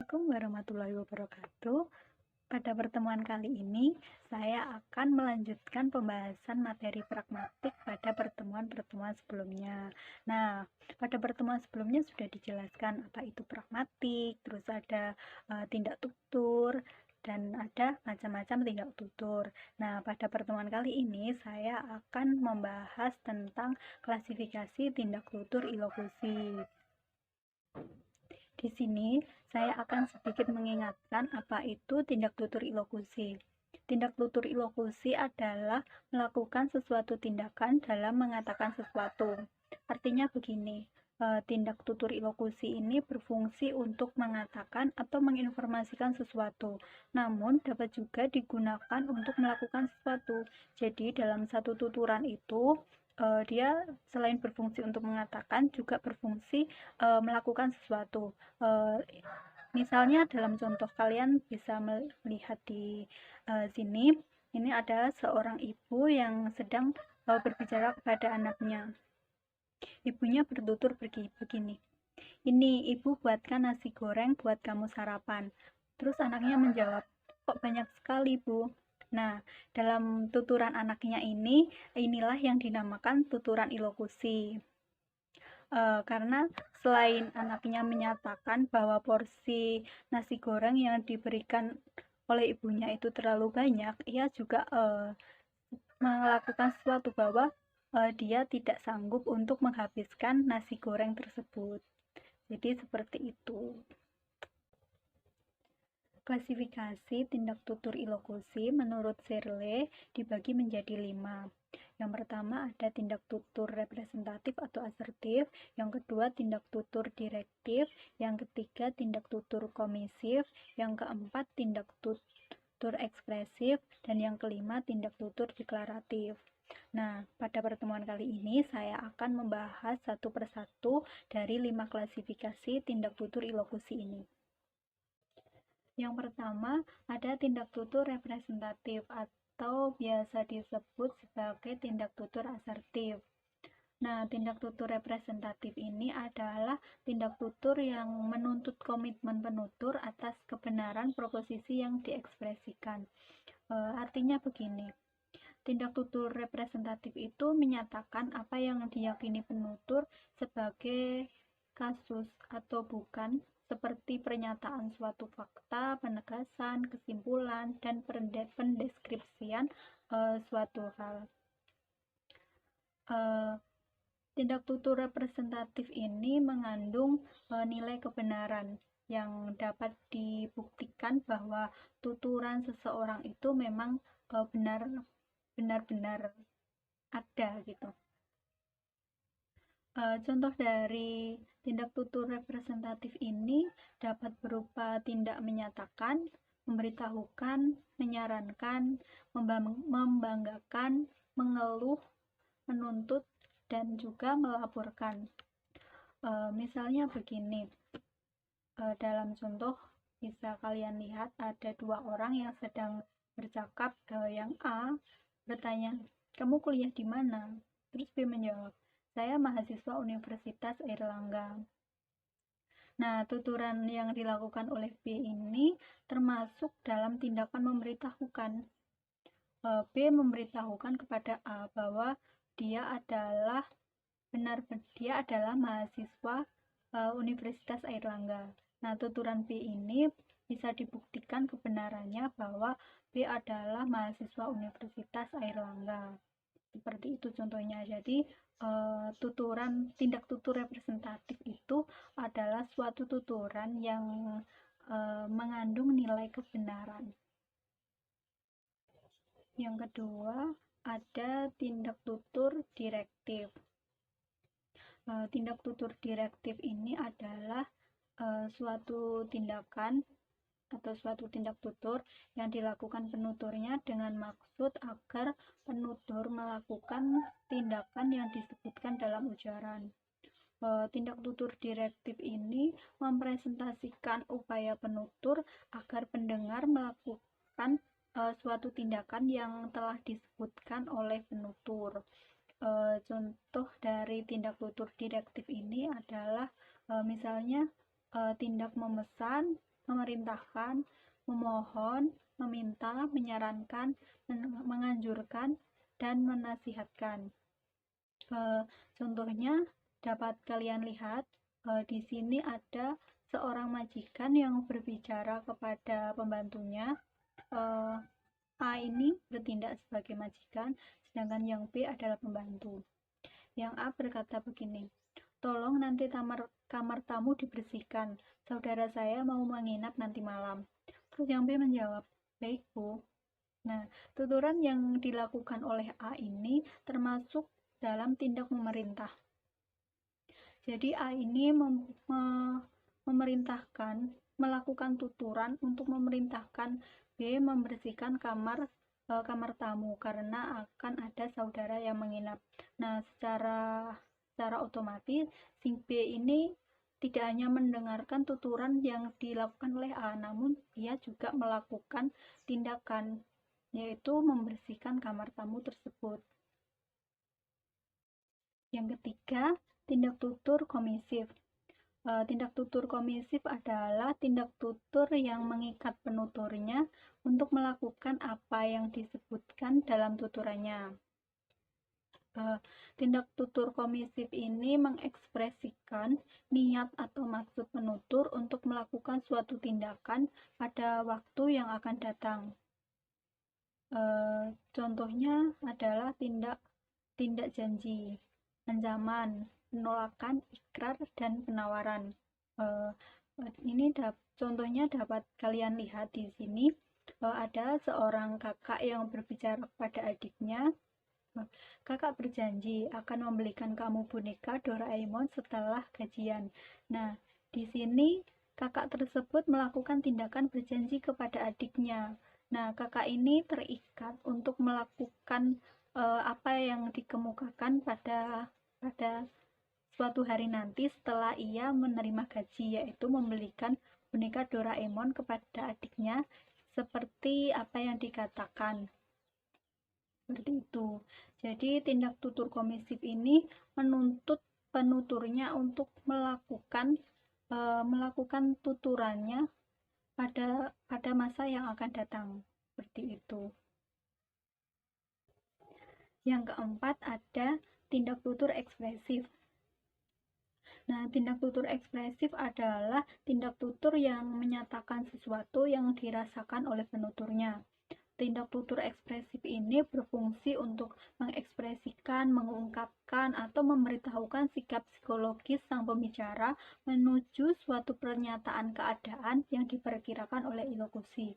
Assalamualaikum warahmatullahi wabarakatuh. Pada pertemuan kali ini, saya akan melanjutkan pembahasan materi pragmatik pada pertemuan-pertemuan sebelumnya. Nah, pada pertemuan sebelumnya sudah dijelaskan apa itu pragmatik, terus ada tindak tutur, dan ada macam-macam tindak tutur. Nah, pada pertemuan kali ini saya akan membahas tentang klasifikasi tindak tutur ilokusi. Di sini, saya akan sedikit mengingatkan apa itu tindak tutur ilokusi. Tindak tutur ilokusi adalah melakukan sesuatu tindakan dalam mengatakan sesuatu. Artinya begini, tindak tutur ilokusi ini berfungsi untuk mengatakan atau menginformasikan sesuatu, namun dapat juga digunakan untuk melakukan sesuatu. Jadi, dalam satu tuturan itu, dia selain berfungsi untuk mengatakan juga berfungsi melakukan sesuatu. Misalnya dalam contoh kalian bisa melihat di sini, ini ada seorang ibu yang sedang berbicara kepada anaknya. Ibunya bertutur begini, "Ini ibu buatkan nasi goreng buat kamu sarapan." Terus anaknya menjawab, "Kok banyak sekali, Bu?" Nah, dalam tuturan anaknya inilah yang dinamakan tuturan ilokusi. Karena selain anaknya menyatakan bahwa porsi nasi goreng yang diberikan oleh ibunya itu terlalu banyak, ia juga melakukan sesuatu bahwa dia tidak sanggup untuk menghabiskan nasi goreng tersebut. Jadi seperti itu. Klasifikasi tindak tutur ilokusi menurut Searle dibagi menjadi 5. Yang pertama ada tindak tutur representatif atau asertif, yang kedua tindak tutur direktif, yang ketiga tindak tutur komisif, yang keempat tindak tutur ekspresif, dan yang kelima tindak tutur deklaratif. Nah, pada pertemuan kali ini saya akan membahas satu persatu dari 5 klasifikasi tindak tutur ilokusi ini. Yang pertama, ada tindak tutur representatif atau biasa disebut sebagai tindak tutur asertif. Nah, tindak tutur representatif ini adalah tindak tutur yang menuntut komitmen penutur atas kebenaran proposisi yang diekspresikan. Artinya begini, tindak tutur representatif itu menyatakan apa yang diyakini penutur sebagai kasus atau bukan, seperti pernyataan suatu fakta, penegasan, kesimpulan, dan pendeskripsian suatu hal. Tindak tutur representatif ini mengandung nilai kebenaran yang dapat dibuktikan bahwa tuturan seseorang itu memang benar-benar ada gitu. Contoh dari tindak tutur representatif ini dapat berupa tindak menyatakan, memberitahukan, menyarankan, membanggakan, mengeluh, menuntut, dan juga melaporkan. Misalnya begini, dalam contoh bisa kalian lihat ada dua orang yang sedang bercakap. Yang A bertanya, "Kamu kuliah di mana?" Terus B menjawab, "Saya mahasiswa Universitas Airlangga." Nah, tuturan yang dilakukan oleh B ini termasuk dalam tindakan memberitahukan. B memberitahukan kepada A bahwa dia adalah mahasiswa Universitas Airlangga. Nah, tuturan B ini bisa dibuktikan kebenarannya bahwa B adalah mahasiswa Universitas Airlangga. Seperti itu contohnya. Jadi, tindak tutur representatif itu adalah suatu tuturan yang mengandung nilai kebenaran. Yang kedua, ada tindak tutur direktif. Tindak tutur direktif ini adalah suatu tindakan atau suatu tindak tutur yang dilakukan penuturnya dengan maksud agar penutur melakukan tindakan yang disebutkan dalam ujaran. Tindak tutur direktif ini mempresentasikan upaya penutur agar pendengar melakukan suatu tindakan yang telah disebutkan oleh penutur. Contoh dari tindak tutur direktif ini adalah misalnya tindak memesan, memerintahkan, memohon, meminta, menyarankan, menganjurkan, dan menasihatkan. Contohnya dapat kalian lihat di sini ada seorang majikan yang berbicara kepada pembantunya. A ini bertindak sebagai majikan, sedangkan yang B adalah pembantu. Yang A berkata begini, tolong nanti kamar tamu dibersihkan, saudara saya mau menginap nanti malam. Terus yang B menjawab, baik Bu. Nah, tuturan yang dilakukan oleh A ini termasuk dalam tindak memerintah. Jadi A ini memerintahkan, melakukan tuturan untuk memerintahkan B membersihkan kamar tamu karena akan ada saudara yang menginap. Nah, secara otomatis si B ini tidak hanya mendengarkan tuturan yang dilakukan oleh A, namun dia juga melakukan tindakan, yaitu membersihkan kamar tamu tersebut. Yang ketiga, tindak tutur komisif. Tindak tutur komisif adalah tindak tutur yang mengikat penuturnya untuk melakukan apa yang disebutkan dalam tuturannya. Tindak tutur komisif ini mengekspresikan niat atau maksud penutur untuk melakukan suatu tindakan pada waktu yang akan datang. Contohnya adalah tindak janji, ancaman, penolakan, ikrar, dan penawaran. Ini contohnya dapat kalian lihat di sini. Ada seorang kakak yang berbicara kepada adiknya. Kakak berjanji akan membelikan kamu boneka Doraemon setelah gajian. Nah, di sini kakak tersebut melakukan tindakan berjanji kepada adiknya. Nah, kakak ini terikat untuk melakukan apa yang dikemukakan pada suatu hari nanti setelah ia menerima gaji, yaitu membelikan boneka Doraemon kepada adiknya seperti apa yang dikatakan. Seperti itu. Jadi tindak tutur komisif ini menuntut penuturnya untuk melakukan tuturannya pada masa yang akan datang. Seperti itu. Yang keempat ada tindak tutur ekspresif. Nah, tindak tutur ekspresif adalah tindak tutur yang menyatakan sesuatu yang dirasakan oleh penuturnya. Tindak tutur ekspresif ini berfungsi untuk mengekspresikan, mengungkapkan, atau memberitahukan sikap psikologis sang pembicara menuju suatu pernyataan keadaan yang diperkirakan oleh ilokusi.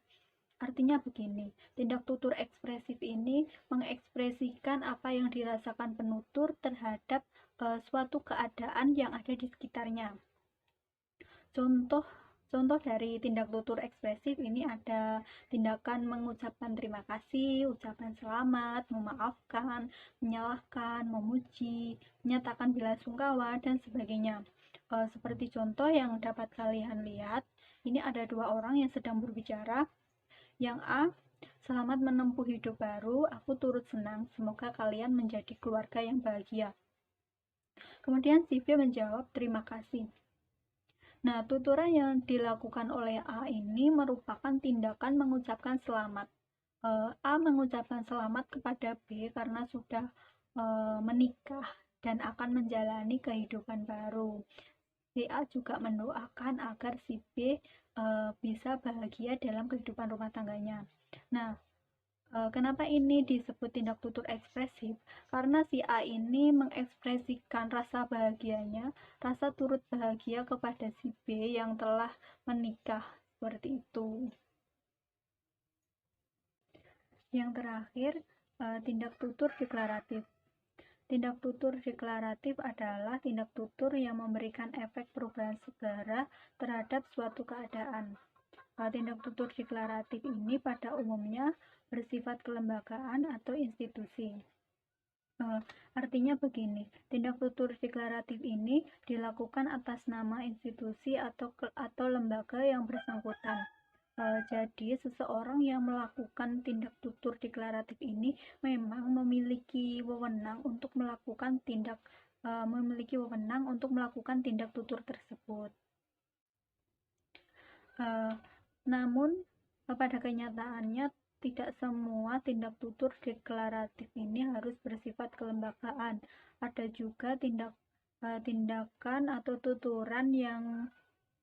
Artinya begini, tindak tutur ekspresif ini mengekspresikan apa yang dirasakan penutur terhadap suatu keadaan yang ada di sekitarnya. Contoh dari tindak tutur ekspresif ini ada tindakan mengucapkan terima kasih, ucapan selamat, memaafkan, menyalahkan, memuji, menyatakan belasungkawa, dan sebagainya. Seperti contoh yang dapat kalian lihat, ini ada dua orang yang sedang berbicara. Yang A, selamat menempuh hidup baru, aku turut senang, semoga kalian menjadi keluarga yang bahagia. Kemudian si B menjawab, terima kasih. Nah, tuturan yang dilakukan oleh A ini merupakan tindakan mengucapkan selamat. A mengucapkan selamat kepada B karena sudah menikah dan akan menjalani kehidupan baru. A juga mendoakan agar si B bisa bahagia dalam kehidupan rumah tangganya. Nah, kenapa ini disebut tindak tutur ekspresif? Karena si A ini mengekspresikan rasa bahagianya, rasa turut bahagia kepada si B yang telah menikah, seperti itu. Yang terakhir, tindak tutur deklaratif. Tindak tutur deklaratif adalah tindak tutur yang memberikan efek perubahan segera terhadap suatu keadaan. Tindak tutur deklaratif ini pada umumnya bersifat kelembagaan atau institusi. Artinya begini, tindak tutur deklaratif ini dilakukan atas nama institusi atau lembaga yang bersangkutan. Jadi seseorang yang melakukan tindak tutur deklaratif ini memang memiliki wewenang untuk melakukan tindak tutur tersebut. Eh, namun pada kenyataannya tidak semua tindak tutur deklaratif ini harus bersifat kelembagaan. Ada juga tindakan atau tuturan yang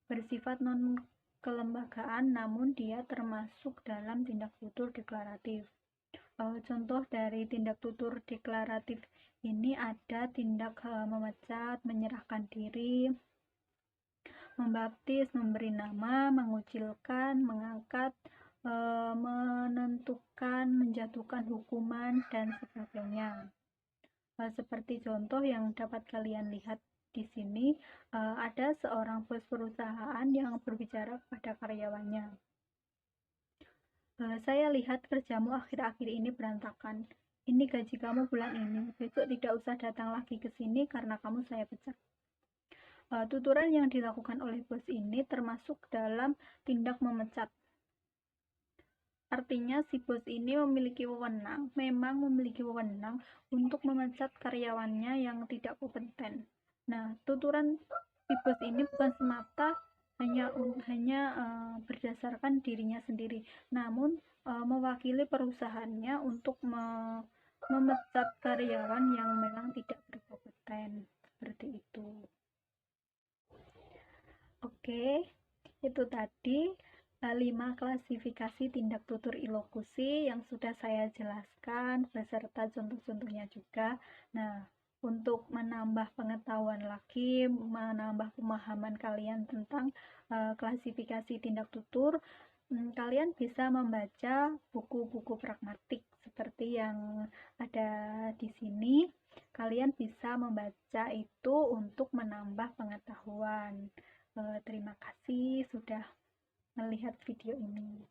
bersifat non kelembagaan namun dia termasuk dalam tindak tutur deklaratif. Contoh dari tindak tutur deklaratif ini ada tindak memecat, menyerahkan diri, membaptis, memberi nama, mengucilkan, mengangkat, menentukan, menjatuhkan hukuman, dan sebagainya. Seperti contoh yang dapat kalian lihat di sini, ada seorang bos perusahaan yang berbicara kepada karyawannya. Saya lihat kerjamu akhir-akhir ini berantakan. Ini gaji kamu bulan ini. Besok tidak usah datang lagi ke sini karena kamu saya pecat. Tuturan yang dilakukan oleh bos ini termasuk dalam tindak memecat. Artinya si bos ini memang memiliki wewenang untuk memecat karyawannya yang tidak kompeten. Nah, tuturan si bos ini bukan semata hanya berdasarkan dirinya sendiri, namun mewakili perusahaannya untuk memecat karyawan yang memang tidak berkompeten. Seperti itu. Oke, itu tadi 5 klasifikasi tindak tutur ilokusi yang sudah saya jelaskan beserta contoh-contohnya juga. Nah, untuk menambah pengetahuan lagi, menambah pemahaman kalian tentang klasifikasi tindak tutur, kalian bisa membaca buku-buku pragmatik seperti yang ada di sini. Kalian bisa membaca itu untuk menambah pengetahuan. Terima kasih sudah melihat video ini.